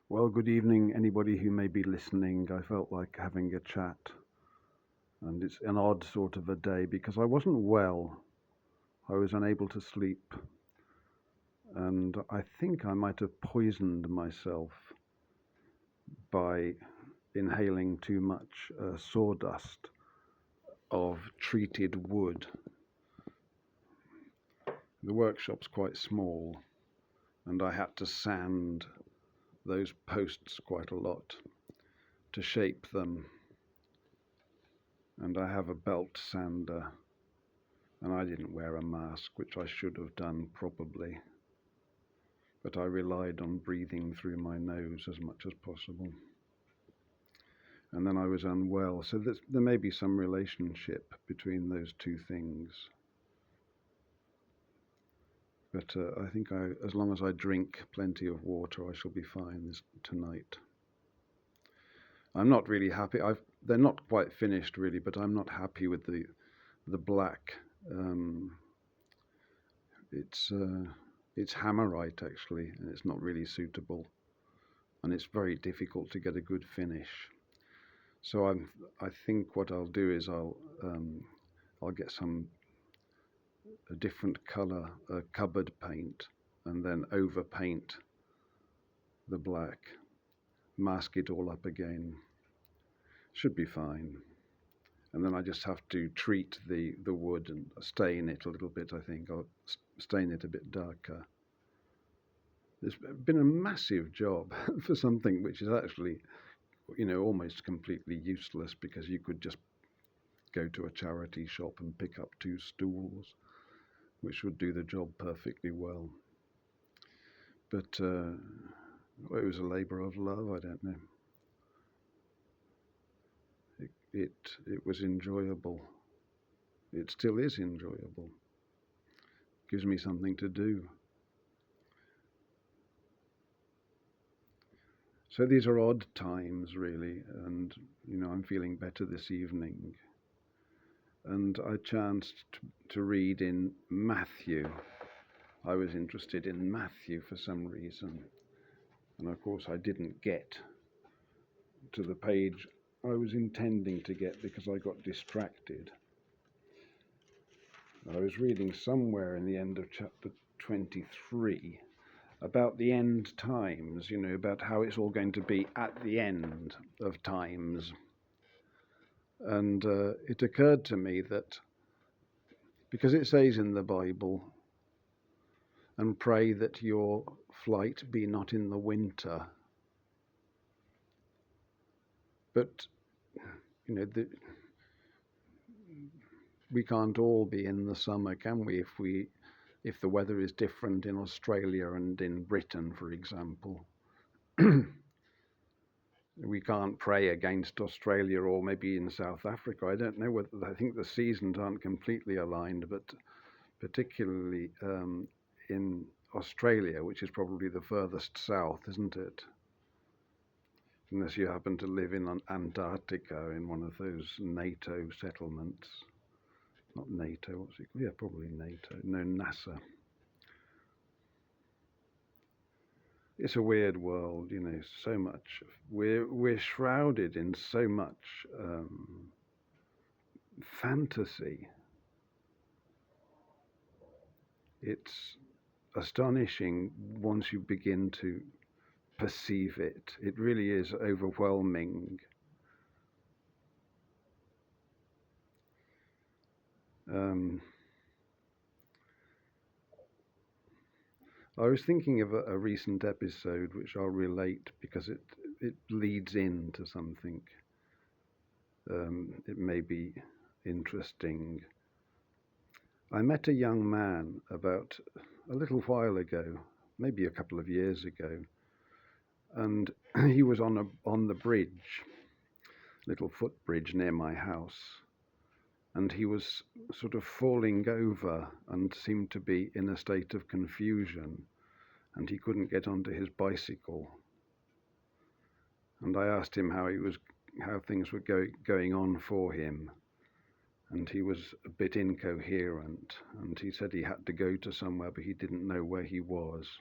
Well, good evening, anybody who may be listening. I felt like having a chat, and it's an odd sort of a day because I wasn't well. I was unable to sleep, and I think I might have poisoned myself by inhaling too much sawdust of treated wood. The workshop's quite small, and I had to sand those posts quite a lot to shape them. And I have a belt sander, and I didn't wear a mask, which I should have done probably, but I relied on breathing through my nose as much as possible. And then I was unwell, so there may be some relationship between those two things. But I think as long as I drink plenty of water, I shall be fine tonight. I'm not really happy. They're not quite finished really, but I'm not happy with the black. It's hammerite actually, and it's not really suitable, and it's very difficult to get a good finish. So I think what I'll do is I'll get a different color cupboard paint, and then overpaint the black, mask it all up again. Should be fine. And then I just have to treat the wood and stain it a little bit. I think I'll stain it a bit darker. It's been a massive job for something which is actually, almost completely useless, because you could just go to a charity shop and pick up 2 stools, which would do the job perfectly well. But it was a labor of love. I don't know. It was enjoyable. It still is enjoyable. Gives me something to do. So these are odd times, really, and I'm feeling better this evening. And I chanced to read in Matthew. I was interested in Matthew for some reason, and of course I didn't get to the page I was intending to get because I got distracted. I was reading somewhere in the end of chapter 23 about the end times, about how it's all going to be at the end of times. And it occurred to me that because it says in the Bible, and pray that your flight be not in the winter. But, we can't all be in the summer, can we? If the weather is different in Australia and in Britain, for example. We can't pray against Australia, or maybe in South Africa. I don't know I think the seasons aren't completely aligned, but particularly in Australia, which is probably the furthest south, isn't it? Unless you happen to live in Antarctica, in one of those NATO settlements. Not NATO, what's it called? Yeah, probably NATO. No, NASA. It's a weird world, so much. We're shrouded in so much fantasy. It's astonishing once you begin to perceive it. It really is overwhelming. I was thinking of a recent episode which I'll relate because it leads into something. It may be interesting. I met a young man about a little while ago, maybe a couple of years ago, and he was on the bridge, little footbridge near my house, and he was sort of falling over and seemed to be in a state of confusion, and he couldn't get onto his bicycle. And I asked him how things were going on for him, and he was a bit incoherent, and he said he had to go to somewhere, but he didn't know where he was.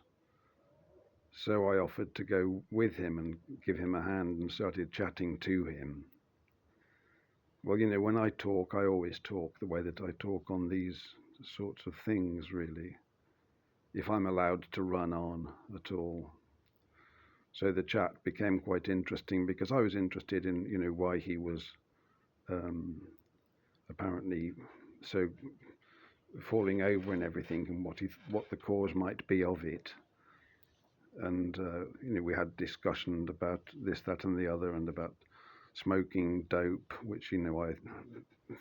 So I offered to go with him and give him a hand and started chatting to him. Well, when I talk, I always talk the way that I talk on these sorts of things, really, if I'm allowed to run on at all. So the chat became quite interesting because I was interested in, why he was um, apparently so falling over and everything, and what the cause might be of it. And we had discussion about this, that, and the other, and about smoking dope, which I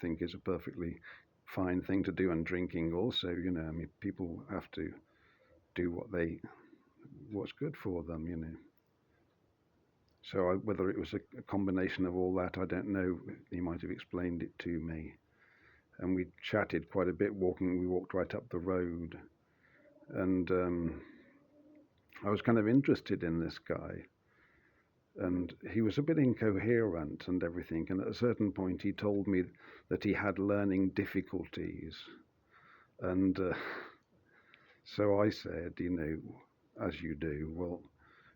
think is a perfectly fine thing to do, and drinking also. I mean, people have to do what's good for them. So whether it was a combination of all that, I don't know. He might have explained it to me. And we chatted quite a bit walking. We walked right up the road. And I was kind of interested in this guy. And he was a bit incoherent and everything. And at a certain point, he told me that he had learning difficulties. And so I said, as you do, well,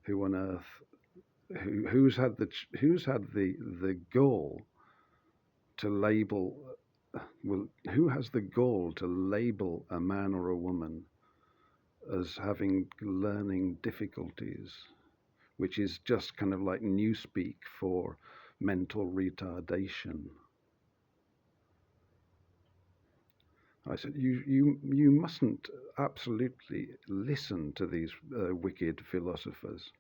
who on earth, who's had the gall to label, well, who has the gall to label a man or a woman as having learning difficulties, which is just kind of like newspeak for mental retardation. I said, you mustn't absolutely listen to these wicked philosophers.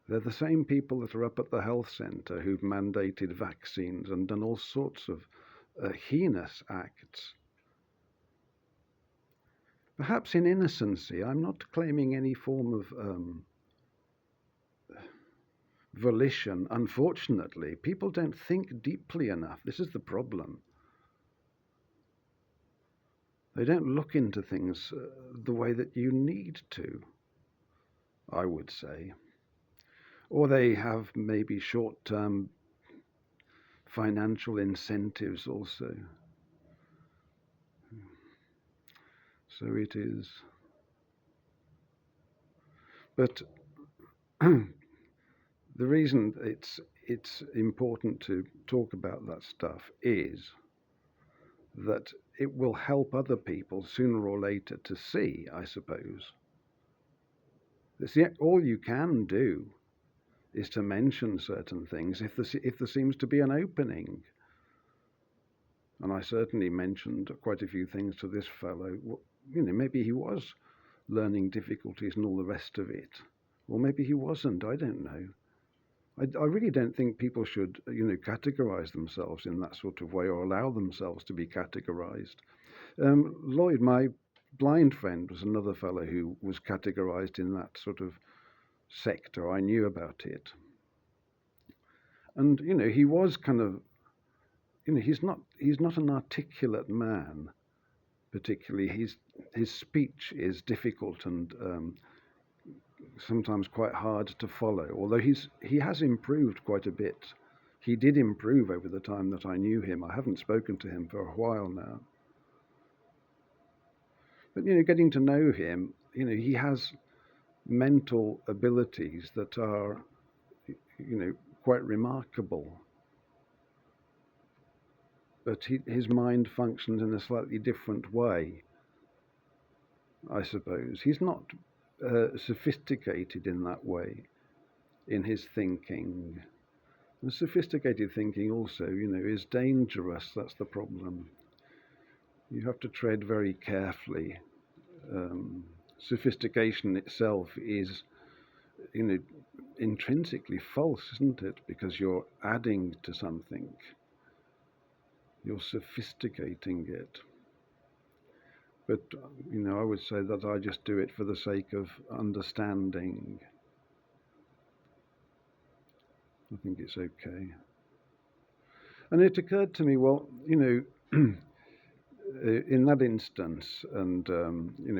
They're the same people that are up at the health centre who've mandated vaccines and done all sorts of heinous acts. Perhaps in innocency. I'm not claiming any form of volition. Unfortunately, people don't think deeply enough. This is the problem. They don't look into things the way that you need to, I would say. Or they have maybe short-term financial incentives also. So it is. But the reason it's important to talk about that stuff is that it will help other people sooner or later to see, I suppose. All you can do is to mention certain things if there seems to be an opening. And I certainly mentioned quite a few things to this fellow. Maybe he was learning difficulties and all the rest of it. Or maybe he wasn't, I don't know. I really don't think people should, categorize themselves in that sort of way or allow themselves to be categorized. Lloyd, my blind friend, was another fellow who was categorized in that sort of sector. I knew about it. And, he was kind of, he's not an articulate man, particularly. His speech is difficult and sometimes quite hard to follow, although he has improved quite a bit. He did improve over the time that I knew him. I haven't spoken to him for a while now. But, getting to know him, he has mental abilities that are, quite remarkable. But his mind functions in a slightly different way, I suppose. He's not sophisticated in that way, in his thinking. And sophisticated thinking also, is dangerous. That's the problem. You have to tread very carefully. Sophistication itself is, intrinsically false, isn't it? Because you're adding to something. You're sophisticating it. But, I would say that I just do it for the sake of understanding. I think it's okay. And it occurred to me, well, in that instance, and,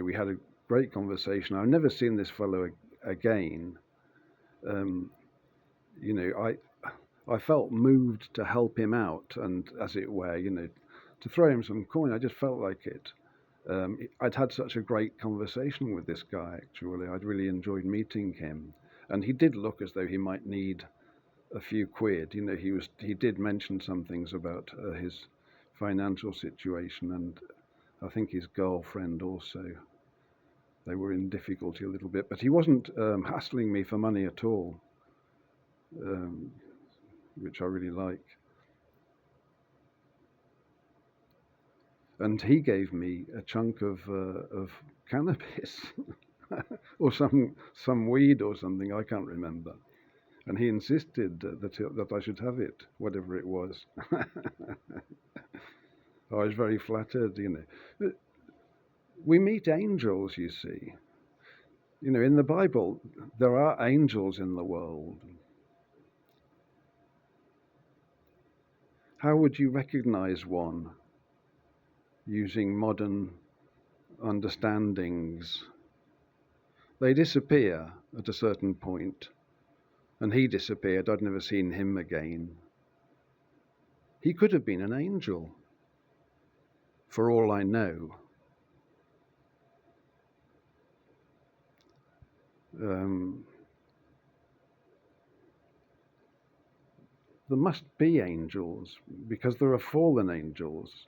we had a great conversation. I've never seen this fellow again. I felt moved to help him out and, as it were, to throw him some coin. I just felt like it. I'd had such a great conversation with this guy, actually. I'd really enjoyed meeting him. And he did look as though he might need a few quid. You know, he did mention some things about his financial situation, and I think his girlfriend also. They were in difficulty a little bit, but he wasn't hassling me for money at all, um, which I really like. And he gave me a chunk of cannabis or some weed or something. I can't remember. And he insisted that I should have it, whatever it was. I was very flattered, you know. We meet angels, you see. You know, in the Bible, there are angels in the world. How would you recognize one using modern understandings? They disappear at a certain point, and he disappeared. I'd never seen him again. He could have been an angel, for all I know. There must be angels, because there are fallen angels.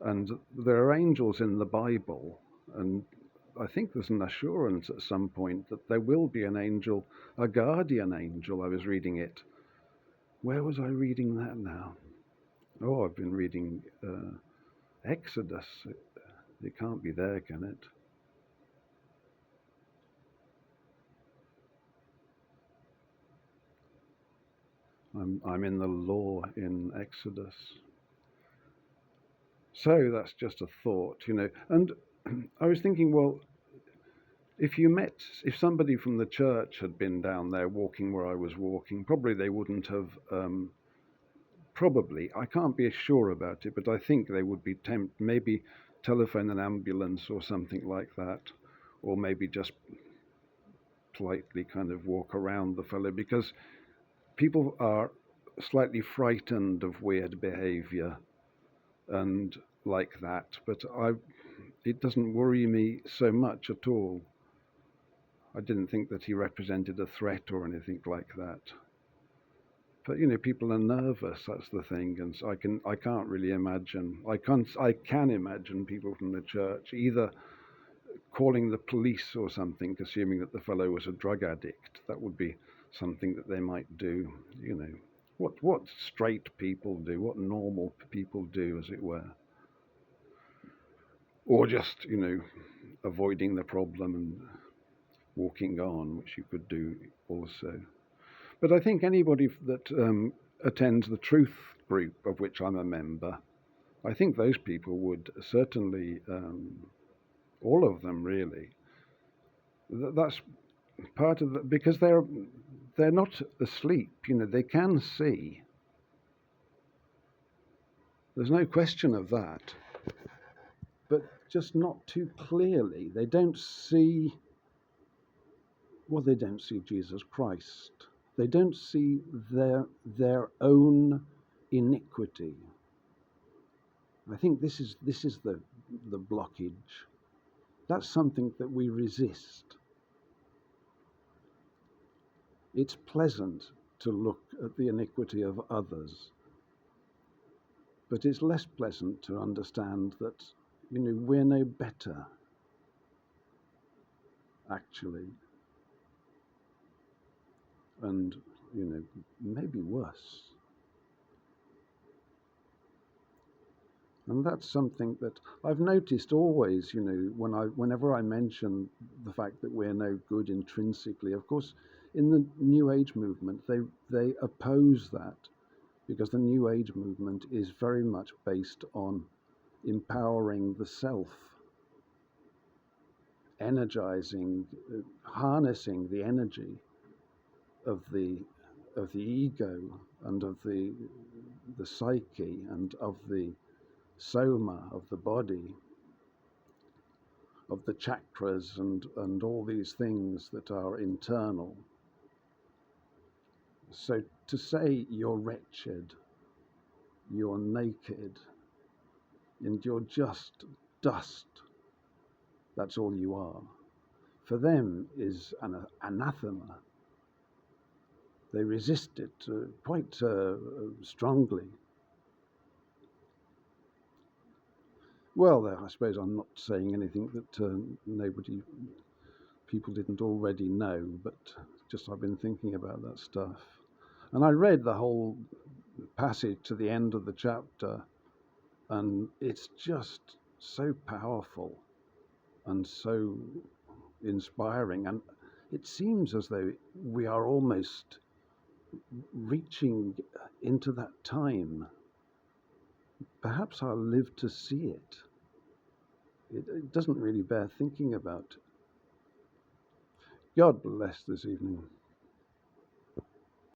And there are angels in the Bible, and I think there's an assurance at some point that there will be an angel, a guardian angel. I was reading it. Where was I reading that now? Oh, I've been reading Exodus. It can't be there, can it? I'm in the law in Exodus. So that's just a thought, you know. And I was thinking, well, if somebody from the church had been down there walking where I was walking, probably they wouldn't have, probably, I can't be sure about it, but I think they would be tempted, maybe telephone an ambulance or something like that, or maybe just politely kind of walk around the fellow, because people are slightly frightened of weird behavior and like that, but it doesn't worry me so much at all. I didn't think that he represented a threat or anything like that. But you know, people are nervous. That's the thing, and so I can't really imagine. I can imagine people from the church either calling the police or something, assuming that the fellow was a drug addict. That would be something that they might do. You know, what straight people do, what normal people do, as it were, or just avoiding the problem and walking on, which you could do also. But I think anybody that attends the truth group, of which I'm a member, I think those people would certainly, all of them really, that's part of it, because they're not asleep, they can see. There's no question of that. But just not too clearly. They don't see, well, they don't see Jesus Christ. They don't see their own iniquity. I think this is the blockage. That's something that we resist. It's pleasant to look at the iniquity of others, but it's less pleasant to understand that, we're no better, actually. And, maybe worse. And that's something that I've noticed always, whenever I mention the fact that we're no good intrinsically. Of course, in the New Age movement, they oppose that, because the New Age movement is very much based on empowering the self, energizing, harnessing the energy of the ego and of the psyche and of the soma, of the body, of the chakras and all these things that are internal. So to say you're wretched, you're naked, and you're just dust. That's all you are. For them is an anathema. They resist it quite strongly. Well, I suppose I'm not saying anything that people didn't already know, but just I've been thinking about that stuff. And I read the whole passage to the end of the chapter, and it's just so powerful and so inspiring. And it seems as though we are almost reaching into that time. Perhaps I'll live to see it. It doesn't really bear thinking about. God bless this evening.